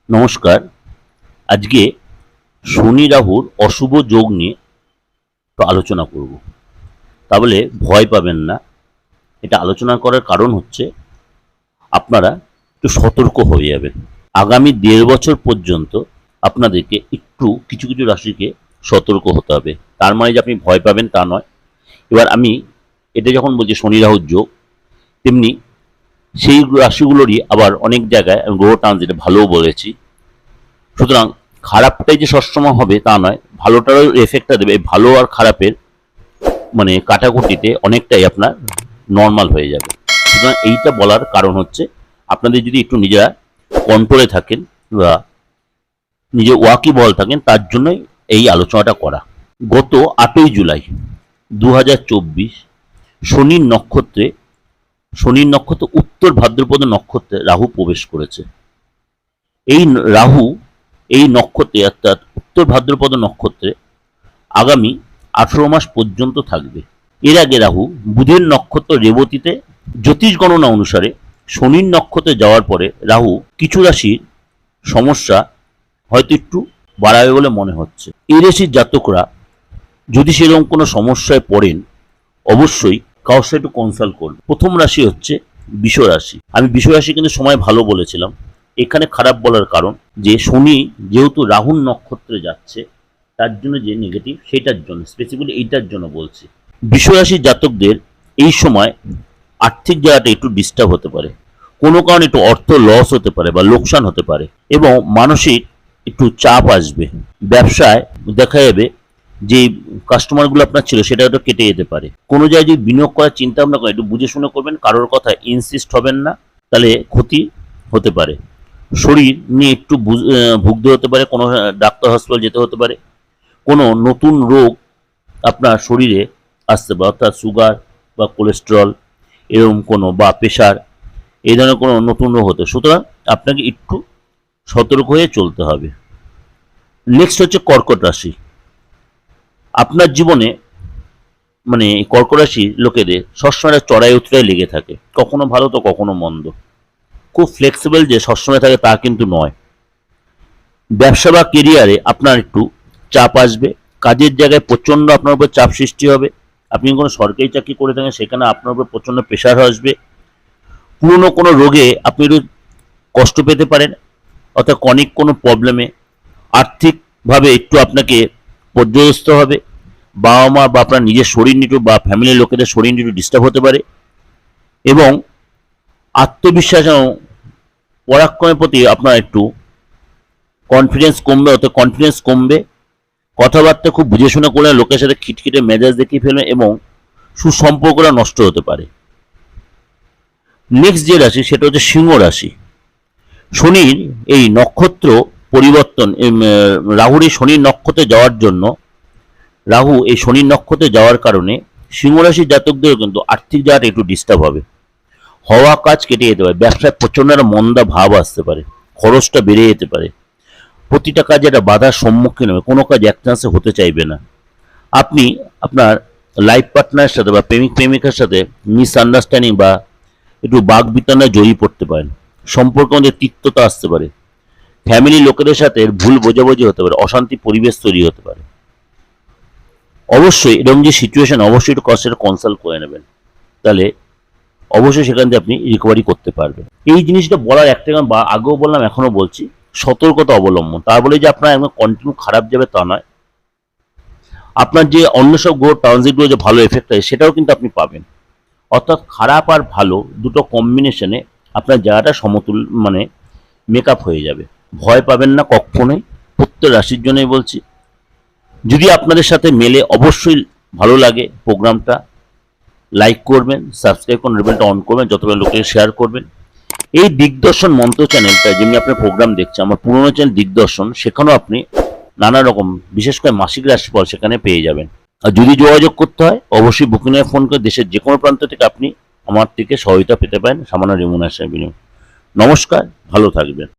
নমস্কার। আজকে শনি রাহুর অশুভ যোগ নিয়ে একটু আলোচনা করব। তাহলে ভয় পাবেন না। এটা আলোচনা করার কারণ হচ্ছে আপনারা একটু সতর্ক হয়ে যাবেন। আগামী 1.5 বছর পর্যন্ত আপনাদেরকে একটু কিছু কিছু রাশিকে সতর্ক হতে হবে। তার মানে যে আপনি ভয় পাবেন তা নয়। এবার আমি এটা যখন বলছি শনি রাহুর যোগ, তেমনি সেই রাশিগুলোরই আবার অনেক জায়গায় গ্রহ ট্রানজিট ভালোও বলেছি। সুতরাং খারাপটাই যে সবসময় হবে তা নয়, ভালোটারও এফেক্টটা দেবে। ভালো আর খারাপের মানে কাটাকুটিতে অনেকটাই আপনার নর্মাল হয়ে যাবে। সুতরাং এইটা বলার কারণ হচ্ছে আপনাদের যদি একটু নিজেরা কন্ট্রোলে থাকেন বা নিজে ওয়াকিবহাল থাকেন, তার জন্যই এই আলোচনাটা করা। গত 8ই জুলাই 2024 শনির নক্ষত্রে উত্তর ভাদ্রপদ নক্ষত্রে রাহু প্রবেশ করেছে। এই রাহু এই নক্ষত্রে অর্থাৎ উত্তর ভাদ্রপদ নক্ষত্রে আগামী 18 মাস পর্যন্ত থাকবে। এর আগে রাহু বুধের নক্ষত্র রেবতীতে জ্যোতিষ গণনা অনুসারে শনির নক্ষত্রে যাওয়ার পরে রাহু কিছু রাশির সমস্যা হয়তো একটু বাড়াবে বলে মনে হচ্ছে। এই রাশির জাতকরা যদি সেরকম কোনো সমস্যায় পড়েন, অবশ্যই কারোর সাথে একটু কনসাল্ট করুন। প্রথম রাশি হচ্ছে বৃষ রাশি। আমি বৃষ রাশি কিন্তু সময় ভালো বলেছিলাম। এখানে খারাপ বলার কারণ যে শনি যেহেতু রাহুর নক্ষত্রে যাচ্ছে, তার জন্য যে নেগেটিভ সেটার জন্য, স্পেসিফিক্যালি এইটার জন্য বলছি। বৃষ রাশির জাতকদের এই সময় আর্থিক জায়গাটা একটু ডিস্টার্ব হতে পারে, কোনো কারণে একটু অর্থ লস হতে পারে বা লোকসান হতে পারে, এবং মানসিক একটু চাপ আসবে। ব্যবসায় দেখা যাবে যে কাস্টমারগুলো আপনার ছিল সেটা হয়তো কেটে যেতে পারে। কোনো জায়গায় যদি বিনিয়োগ করার চিন্তা ভাবনা করেন, একটু বুঝে শুনে করবেন, কারোর কথা ইনসিস্ট হবেন না, তাহলে ক্ষতি হতে পারে। শরীর নিয়ে একটু ভুগতে হতে পারে, কোনো ডাক্তার হসপিটাল যেতে হতে পারে। কোনো নতুন রোগ আপনার শরীরে আসতে পারে, অর্থাৎ সুগার বা কোলেস্টেরল এরকম কোনো বা প্রেশার, এই ধরনের কোনো নতুন রোগ হতে। সুতরাং আপনাকে একটু সতর্ক হয়ে চলতে হবে। নেক্সট হচ্ছে কর্কট রাশি। আপনার জীবনে মানে কর্কট রাশির লোকেদের সবসময় চড়াই উতরাই লেগে থাকে, কখনো ভালো তো কখনো মন্দ। খুব ফ্লেক্সিবল যে সবসময় থাকে তা কিন্তু নয়। ব্যবসা বা কেরিয়ারে আপনার একটু চাপ আসবে। কাজের জায়গায় প্রচণ্ড আপনার উপর চাপ সৃষ্টি হবে। আপনি কোনো সরকারি চাকরি করে থাকেন, সেখানে আপনার উপর প্রচণ্ড প্রেশার আসবে। পুরনো কোনো রোগে আপনি একটু কষ্ট পেতে পারেন, অর্থাৎ অনেক কোনো প্রবলেমে আর্থিকভাবে একটু আপনাকে পর্যদস্ত হবে। বাবা মা বা আপনার নিজের শরীর নিটু বা ফ্যামিলির লোকেদের শরীর নিটু ডিস্টার্ব হতে পারে, এবং আত্মবিশ্বাস এবং পরাক্রমের প্রতি আপনার একটু কনফিডেন্স কমবে, অর্থাৎ কনফিডেন্স কমবে। কথাবার্তা খুব বুঝে শুনে করলে লোকের সাথে খিটখিটে মেজাজ দেখিয়ে ফেলবেন এবং সুসম্পর্কটা নষ্ট হতে পারে। নেক্সট যে রাশি সেটা হচ্ছে সিংহ রাশি। শনির এই নক্ষত্র পরিবর্তন, রাহুর এই শনির নক্ষত্রে যাওয়ার জন্য, রাহু এই শনির নক্ষত্রে যাওয়ার কারণে সিংহ রাশির জাতকদেরও কিন্তু আর্থিক জায়গাটা একটু ডিস্টার্ব হবে। হওয়া কাজ কেটে যেতে পারে, ব্যবসায় প্রচণ্ড একটা মন্দা ভাব আসতে পারে, খরচটা বেড়ে যেতে পারে, প্রতিটা কাজে একটা বাধার সম্মুখীন হবে, কোনো কাজ এক চান্সে হতে চাইবে না। আপনি আপনার লাইফ পার্টনারের সাথে বা প্রেমিক প্রেমিকার সাথে মিসআন্ডারস্ট্যান্ডিং বা একটু বাক বিতণ্ডায় জড়িয়ে পড়তে পারেন। সম্পর্কের মধ্যে তিক্ততা আসতে পারে, ফ্যামিলি লোকেদের সাথে ভুল বোঝাবুঝি হতে পারে, অশান্তি পরিবেশ তৈরি হতে পারে। অবশ্যই এরকম যে সিচুয়েশন, অবশ্যই একটু সেটা কনসাল্ট করে নেবেন, তাহলে অবশ্যই সেখান থেকে আপনি রিকভারি করতে পারবেন। এই জিনিসটা বলার একটা কারণ, বা আগেও বললাম এখনো বলছি, সতর্কতা অবলম্বন। তার বলে যে আপনার একদম কন্টিনিউ খারাপ যাবে তা নয়। আপনার যে অন্য সব গ্রহ ট্রানজিটগুলো যে ভালো এফেক্ট হয় সেটাও কিন্তু আপনি পাবেন। অর্থাৎ খারাপ আর ভালো দুটো কম্বিনেশনে আপনার জায়গাটা সমতুল মানে মেকআপ হয়ে যাবে। ভয় পাবেন না কখনোই, প্রত্যেক রাশির জন্যই বলছি। যদি আপনাদের সাথে মেলে, অবশ্যই ভালো লাগে প্রোগ্রামটা লাইক করবেন, সাবস্ক্রাইব করুন, বেলটা অন করবেন, যতটা লোকে শেয়ার করবেন। এই দিগদর্শন মন্ত্র চ্যানেলটা যেমনি আপনার প্রোগ্রাম দেখছে, আমার পুরোনো চ্যানেল দিগদর্শন, সেখানেও আপনি নানা রকম বিশেষ করে মাসিক রাশিফল সেখানে পেয়ে যাবেন। আর যদি যোগাযোগ করতে হয় অবশ্যই বুকিংয়ে ফোন করে দেশের যে কোনো প্রান্ত থেকে আপনি আমার থেকে সহায়তা পেতে পারেন সামান্য রেমুনারেশনের বিনিময়ে। নমস্কার, ভালো থাকবেন।